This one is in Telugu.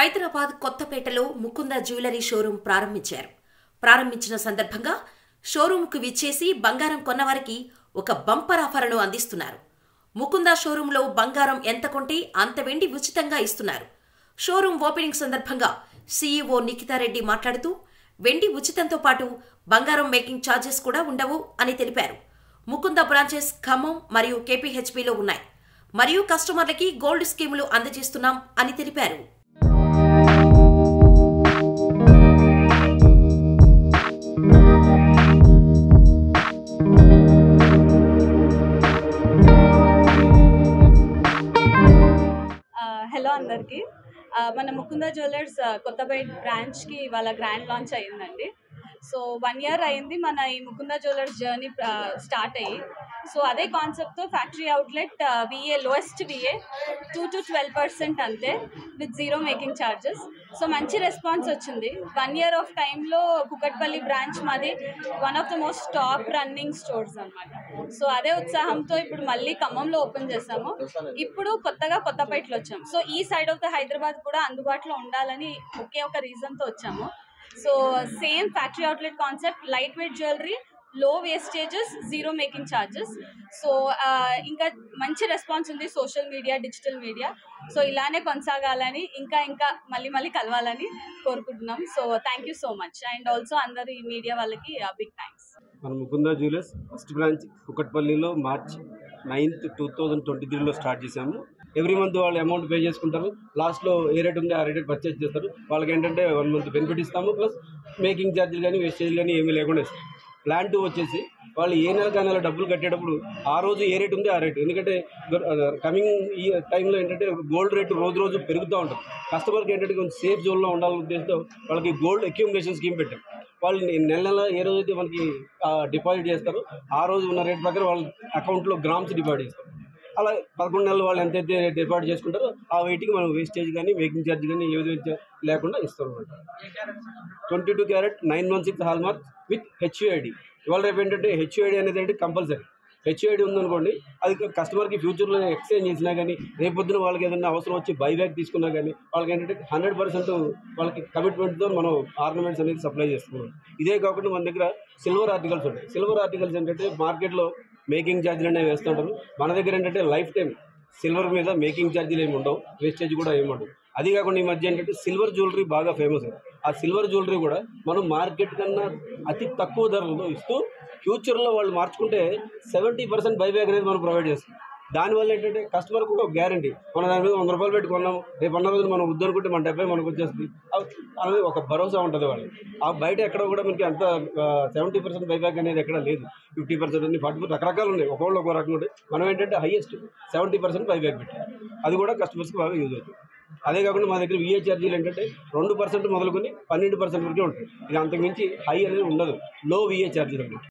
హైదరాబాద్ కొత్తపేటలో ముకుంద జ్యువెలరీ షోరూం ప్రారంభించిన సందర్భంగా షోరూంకు విచ్చేసి బంగారం కొన్నవారికి ఒక బంపర్ ఆఫర్ను అందిస్తున్నారు. ముకుంద షోరూంలో బంగారం ఎంత కొంటే అంత వెండి ఉచితంగా ఇస్తున్నారు. షోరూం ఓపెనింగ్ సందర్భంగా సీఈఓ నిఖితారెడ్డి మాట్లాడుతూ వెండి ఉచితంతో పాటు బంగారం మేకింగ్ ఛార్జెస్ కూడా ఉండవు అని తెలిపారు. ముకుంద బ్రాంచెస్ ఖమ్మం మరియు కేపీహెచ్బీలో ఉన్నాయి మరియు కస్టమర్లకి గోల్డ్ స్కీములు అందజేస్తున్నాం అని తెలిపారు. హలో అందరికీ, మన ముకుంద జ్యువెలర్స్ కొత్తపేట బ్రాంచ్కి వాళ్ళ గ్రాండ్ లాంచ్ అయ్యిందండి. సో 1 year అయింది మన ఈ ముకుంద జ్యువెలర్స్ జర్నీ స్టార్ట్ అయ్యి. సో అదే కాన్సెప్ట్తో factory outlet VA lowest VA 2 to 12% అంతే, with zero making charges. So మంచి రెస్పాన్స్ వచ్చింది. 1 year ఆఫ్ టైంలో కుకట్పల్లి బ్రాంచ్ మాది one of the most top running stores అనమాట. సో అదే ఉత్సాహంతో ఇప్పుడు మళ్ళీ ఖమ్మంలో ఓపెన్ చేసాము. ఇప్పుడు కొత్తగా కొత్తపేటలో వచ్చాము. సో ఈ సైడ్ ఆఫ్ ద హైదరాబాద్ కూడా అందుబాటులో ఉండాలని ఒకే ఒక రీజన్తో వచ్చాము. So same factory outlet concept, light weight jewellery, low wastages, zero making charges. So ఇంకా మంచి రెస్పాన్స్ ఉంది social media, digital media. So ఇలానే కొనసాగాలని, ఇంకా మళ్ళీ కలవాలని కోరుకుంటున్నాం. So thank you so much. And also అందరు ఈ మీడియా వాళ్ళకి బిగ్ థ్యాంక్స్. మన ముకుంద జ్యువెలర్స్ ఫస్ట్ బ్రాంచ్ కుకట్పల్లిలో March 9th 2023లో స్టార్ట్ చేశాము. ఎవ్రీ మంత్ వాళ్ళు అమౌంట్ పే చేసుకుంటారు. లాస్ట్లో ఏ రేట్ ఉంది ఆ రేట్ పర్చేజ్ చేస్తారు. వాళ్ళకి ఏంటంటే 1 month బెనిఫిట్ ఇస్తాము, ప్లస్ మేకింగ్ ఛార్జీలు కానీ వేస్టేజ్ కానీ ఏమీ లేకుండా ఇస్తాం. ప్లాన్ 2 వచ్చేసి వాళ్ళు ఏ నెల కానీ డబ్బులు కట్టేటప్పుడు ఆ రోజు ఏ రేట్ ఉంది ఆ రేటు. ఎందుకంటే కమింగ్ ఈ టైంలో ఏంటంటే గోల్డ్ రేటు రోజు పెరుగుతూ ఉంటుంది. కస్టమర్కి ఏంటంటే కొంచెం సేఫ్ జోన్లో ఉండాలనే ఉద్దేశంతో వాళ్ళకి గోల్డ్ అక్యూములేషన్ స్కీమ్ పెట్టాం. వాళ్ళు నెల ఏ రోజైతే మనకి డిపాజిట్ చేస్తారో ఆ రోజు ఉన్న రేట్ ప్రకారం వాళ్ళ అకౌంట్లో గ్రామ్స్ డిపాజిట్ చేస్తారు. అలా 11 నెలలు వాళ్ళు ఎంతైతే డిపాజిట్ చేసుకుంటారో ఆ వెయిట్కి మనం వేస్టేజ్ కానీ మేకింగ్ ఛార్జ్ కానీ ఏ విధంగా లేకుండా ఇస్తాం అనమాట. 22 carat 916 హాల్మార్క్ విత్ హెచ్యుఐడి. ఇవాళ రేపు ఏంటంటే హెచ్యుఐడి అనేది అంటే కంపల్సరీ. హెచ్యుఐడి ఉందనుకోండి, అది కస్టమర్కి ఫ్యూచర్లో ఎక్స్చేంజ్ చేసినా కానీ, రేపొద్దున వాళ్ళకి ఏదైనా అవసరం వచ్చి బైబ్యాక్ తీసుకున్నా కానీ వాళ్ళకి ఏంటంటే 100% వాళ్ళకి కమిట్మెంట్తో మనం ఆర్నమెంట్స్ అనేది సప్లై చేస్తున్నాం. ఇదే కాకుండా మన దగ్గర సిల్వర్ ఆర్టికల్స్ ఉంటాయి. సిల్వర్ ఆర్టికల్స్ ఏంటంటే మార్కెట్లో మేకింగ్ ఛార్జీలు అనేవి వేస్తుంటారు. మన దగ్గర ఏంటంటే లైఫ్ టైం సిల్వర్ మీద మేకింగ్ ఛార్జీలు ఏమి ఉండవు, వేస్టేజ్ కూడా ఏమి ఉండవు. అది కాకుండా ఈ మధ్య ఏంటంటే సిల్వర్ జ్యువెలరీ బాగా ఫేమస్. ఆ సిల్వర్ జ్యువెలరీ కూడా మనం మార్కెట్ కన్నా అతి తక్కువ ధరలో ఇస్తూ ఫ్యూచర్లో వాళ్ళు మార్చుకుంటే 70% బైబ్యాక్ అనేది మనం ప్రొవైడ్ చేస్తాం. దానివల్ల ఏంటంటే కస్టమర్ కూడా ఒక గ్యారంటీ, మన దాని మీద 100 రూపాయలు పెట్టి కొన్నాము, రేపు అన్న రోజులు మనం వద్దనుకుంటే మన 70 మనకు వచ్చేస్తుంది అనేది ఒక భరోసా ఉంటుంది వాళ్ళు. ఆ బయట ఎక్కడ కూడా మనకి అంత 70% బైబ్యాక్ అనేది ఎక్కడ లేదు. 50% అని 40% రకరకాలు ఉన్నాయి, ఒకళ్ళు ఒక రకంగా ఉంటాయి. మనం ఏంటంటే హైయెస్ట్ 70% బైబ్యాక్ పెట్టాం. అది కూడా కస్టమర్స్కి బాగా యూజ్ అవుతుంది. అదే కాకుండా మా దగ్గర విఏ ఛార్జీలు ఏంటంటే 2% మొదలుకొని 12% వరకే ఉంటాయి. ఇది అంతకుమించి హై అనేది ఉండదు, లో విఏ ఛార్జీలు ఉంటాయి.